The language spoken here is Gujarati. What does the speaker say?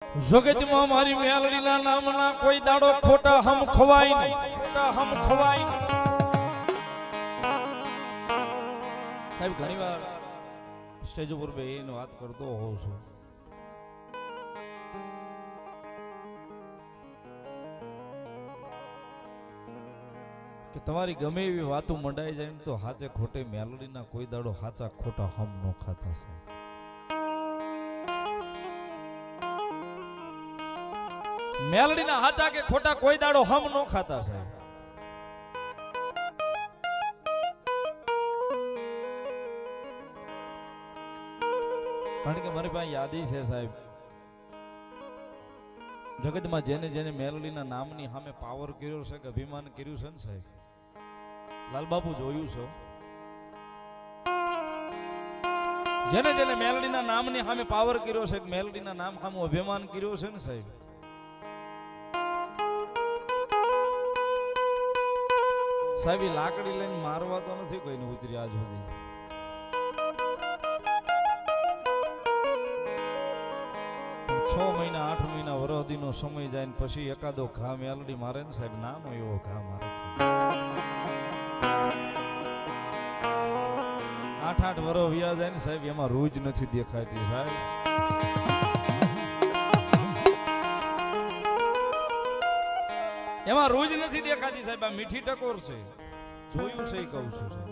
જગતમાં મારી મેલડીના નામના કોઈ દાડો ખોટા હમ ખવાય નહીં, ખોટા હમ ખવાય નહીં. સાહેબ ઘણીવાર સ્ટેજ ઉપર બેહીને વાત કરતો હોઉં છું કે તમારી ગમે એવી વાતો મંડાઈ જાય ને તો હાચે ખોટે મેલડીના કોઈ દાડો હાચા ખોટા હમ નો ખાતા છે. મેલડીના હાચા કે ખોટા કોઈ દાડો હમ નો ખાતા છે. કારણ કે મારી પાસે યાદી છે સાહેબ, જગતમાં જેને જેને મેલડીના નામની સામે પાવર કર્યો છે કે અભિમાન કર્યું છે ને સાહેબ, લાલબાપુ જોયું છે. જેને જેને મેલડીના નામની સામે પાવર કર્યો છે કે મેલડીના નામ સામે અભિમાન કર્યો છે ને સાહેબ, સાહેબ એ લાકડી લઈને મારવા તો નથી કોઈને ઉતરી આજ સુધી. છ મહિના 8 મહિના વરહદીનો સમય જાય ને પછી એકાદો ઘા મેલડી મારે ને સાહેબ, નાનો એવો ઘા મારે. 8 વરહ વ્યા જાય ને સાહેબ, એમાં રૂજ નથી દેખાતી સાહેબ. એમાં રૂજ નથી દેખાતી સાહેબ. આ મીઠી ટકોર છે, જોયું છે એ કહું છું સાહેબ.